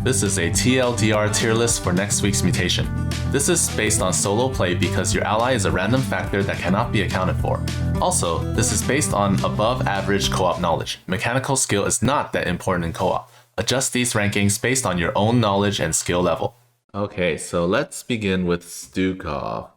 This is a TLDR tier list for next week's Mutation. This is based on solo play because your ally is a random factor that cannot be accounted for. Also, this is based on above average co-op knowledge. Mechanical skill is not that important in co-op. Adjust these rankings based on your own knowledge and skill level. Okay, so let's begin with Stukov.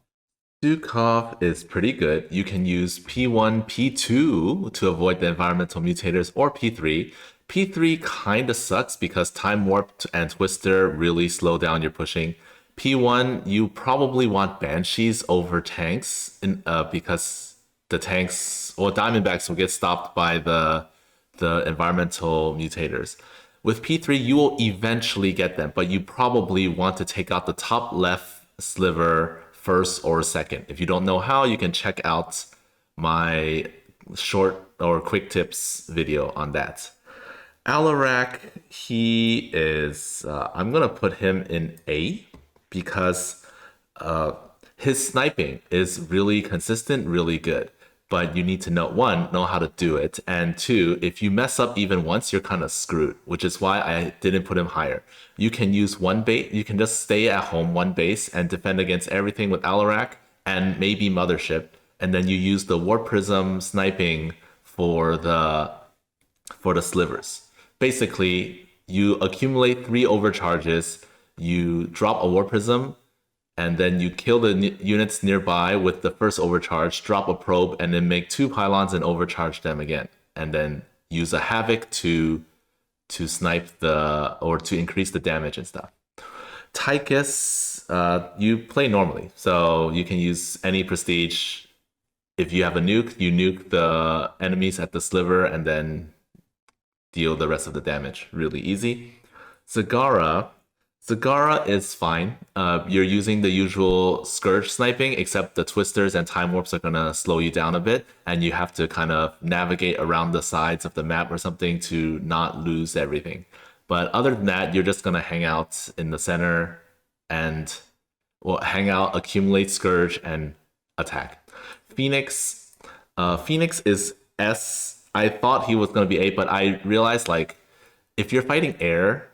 Stukov is pretty good. You can use P1, P2 to avoid the environmental mutators, or P3. P3 kinda sucks because Time Warp and Twister really slow down your pushing. P1, you probably want Banshees over tanks because the tanks or Diamondbacks will get stopped by the environmental mutators. With P3, you will eventually get them, but you probably want to take out the top left sliver first or second. If you don't know how, you can check out my short or quick tips video on that. Alarak, he is, I'm going to put him in A because his sniping is really consistent, really good. But you need to know how to do it. And two, if you mess up even once, you're kind of screwed, which is why I didn't put him higher. You can use one base, you can just stay at home one base and defend against everything with Alarak and maybe Mothership. And then you use the Warp Prism sniping for the slivers. Basically, you accumulate 3 overcharges, you drop a Warp Prism, and then you kill the units nearby with the first overcharge, drop a probe, and then make 2 pylons and overcharge them again. And then use a Havoc to snipe or to increase the damage and stuff. Tychus, you play normally. So you can use any prestige. If you have a nuke, you nuke the enemies at the sliver and then deal the rest of the damage. Really easy. Zagara is fine. You're using the usual Scourge sniping, except the Twisters and Time Warps are gonna slow you down a bit, and you have to kind of navigate around the sides of the map or something to not lose everything. But other than that, you're just gonna hang out in the center and hang out, accumulate Scourge, and attack. Phoenix is S. I thought he was gonna be A, but I realized like if you're fighting air,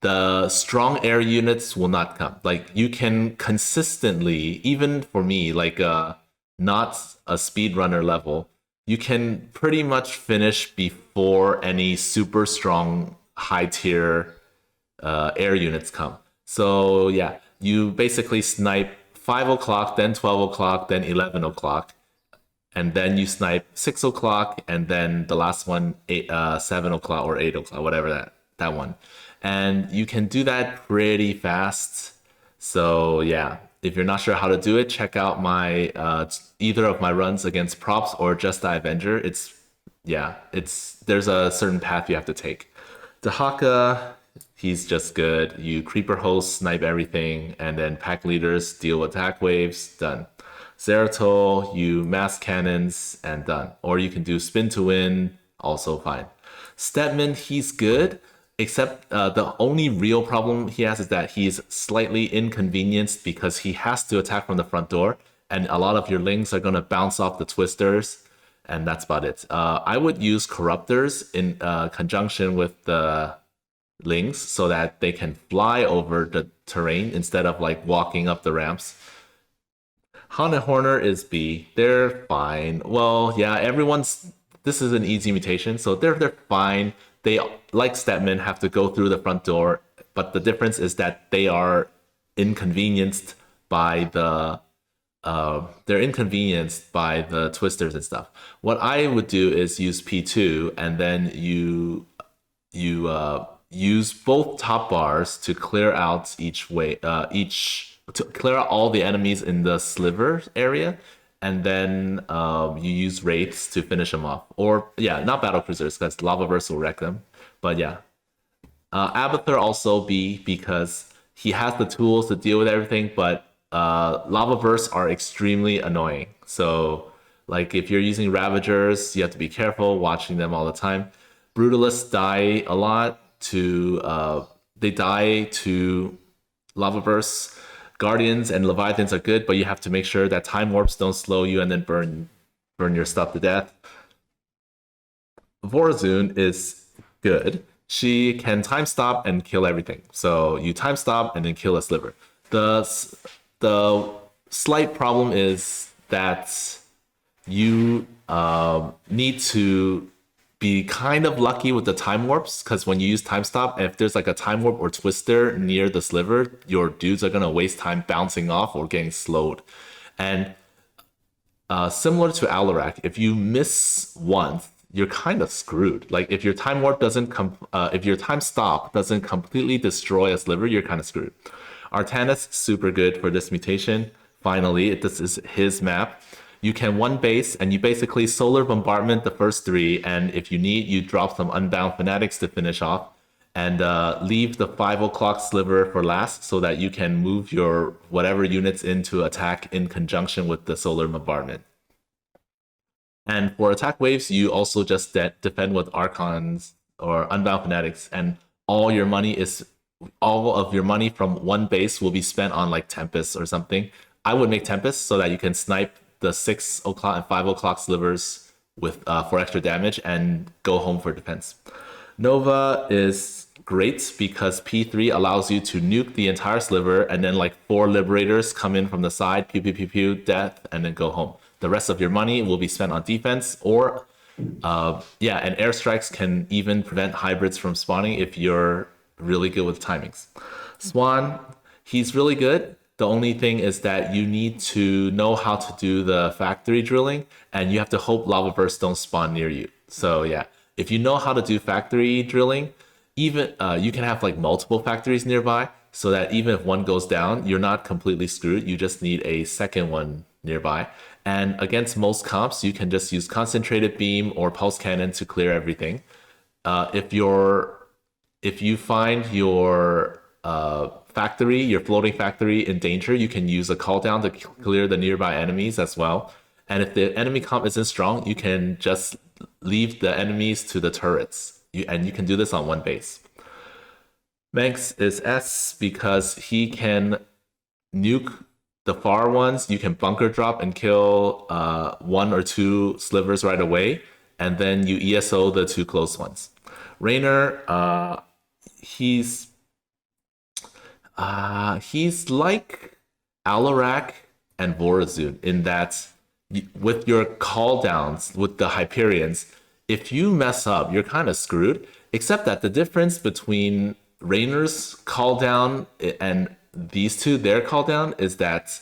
the strong air units will not come. Like you can consistently, even for me, like not a speedrunner level, you can pretty much finish before any super strong high tier air units come. So yeah, you basically snipe 5 o'clock, then 12 o'clock, then 11 o'clock. And then you snipe 6 o'clock, and then the last one, 7 o'clock or 8 o'clock, whatever that one. And you can do that pretty fast. So yeah, if you're not sure how to do it, check out my either of my runs against props or just the Avenger. There's a certain path you have to take. Dahaka, he's just good. You creeper host, snipe everything, and then pack leaders deal attack waves, done. Zeratul, you mass cannons, and done. Or you can do spin to win, also fine. Stedman, he's good, except the only real problem he has is that he's slightly inconvenienced because he has to attack from the front door, and a lot of your lings are going to bounce off the Twisters, and that's about it. I would use Corruptors in conjunction with the lings so that they can fly over the terrain instead of like walking up the ramps. Han and Horner is B. They're fine. Well, yeah, this is an easy mutation, so they're fine. They, like Stedman, have to go through the front door, but the difference is that they are inconvenienced by the Twisters and stuff. What I would do is use P2, and then you use both top bars to clear out to clear out all the enemies in the sliver area, and then you use wraiths to finish them off. Or yeah, not battle cruisers because Lavaverse will wreck them. But yeah, Abathur also B because he has the tools to deal with everything. But Lavaverse are extremely annoying. So like if you're using Ravagers, you have to be careful watching them all the time. Brutalists die a lot to Lavaverse. Guardians and Leviathans are good, but you have to make sure that Time Warps don't slow you and then burn your stuff to death. Vorazun is good. she can time stop and kill everything. So you time stop and then kill a sliver. The slight problem is that you need to be kind of lucky with the time warps, because when you use time stop, if there's like a time warp or twister near the sliver, your dudes are gonna waste time bouncing off or getting slowed. And similar to Alarak, if you miss once, you're kind of screwed. Like if your time warp doesn't if your time stop doesn't completely destroy a sliver, you're kind of screwed. Artanis, super good for this mutation. Finally, this is his map. You can one base and you basically solar bombardment the first 3, and if you need, you drop some unbound fanatics to finish off, and leave the 5 o'clock sliver for last so that you can move your whatever units into attack in conjunction with the solar bombardment. And for attack waves, you also just defend with Archons or Unbound Fanatics, and all of your money from one base will be spent on like Tempest or something. I would make Tempest so that you can snipe the 6 o'clock and 5 o'clock slivers with for extra damage and go home for defense. Nova is great because P3 allows you to nuke the entire sliver, and then like 4 liberators come in from the side, pew pew pew pew, death, and then go home. The rest of your money will be spent on defense, or and airstrikes can even prevent hybrids from spawning if you're really good with timings. Swan, he's really good. The only thing is that you need to know how to do the factory drilling, and you have to hope lava bursts don't spawn near you. So yeah, if you know how to do factory drilling, even you can have like multiple factories nearby, so that even if one goes down, you're not completely screwed. You just need a second one nearby. And against most comps, you can just use concentrated beam or pulse cannon to clear everything. If you find your factory, your floating factory in danger, you can use a call down to clear the nearby enemies as well. And if the enemy comp isn't strong, you can just leave the enemies to the turrets. And you can do this on one base. Manx is S because he can nuke the far ones. You can bunker drop and kill 1 or 2 slivers right away, and then you ESO the 2 close ones. Raynor, he's like Alarak and Vorazun in that with your call downs with the Hyperions, if you mess up, you're kind of screwed. Except that the difference between Raynor's call down and these two, their call down, is that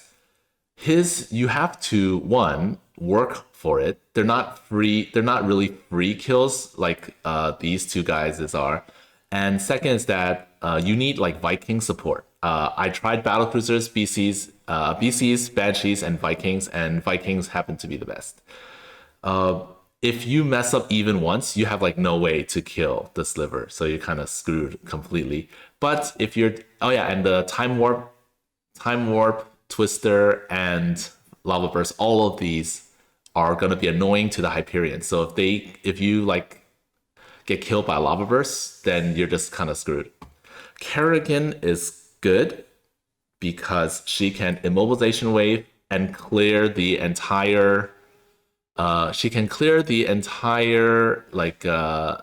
you have to, one, work for it. They're not really free kills like these two guys are. And second is that you need like Viking support. I tried battlecruisers, BCs, Banshees, and Vikings happen to be the best. If you mess up even once, you have like no way to kill the sliver, so you're kind of screwed completely. But if you're, and the time warp, twister, and lava burst, all of these are gonna be annoying to the Hyperion. So if you like get killed by a lava burst, then you're just kind of screwed. Kerrigan is good because she can immobilization wave and clear the entire. She can clear the entire,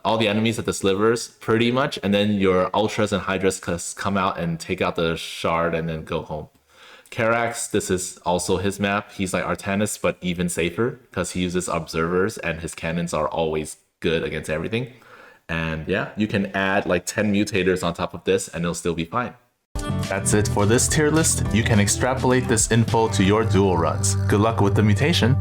all the enemies at the slivers pretty much, and then your ultras and hydras come out and take out the shard and then go home. Karax, this is also his map. He's like Artanis, but even safer because he uses observers and his cannons are always good against everything. And yeah, you can add like 10 mutators on top of this and it'll still be fine. That's it for this tier list. You can extrapolate this info to your duel runs. Good luck with the mutation.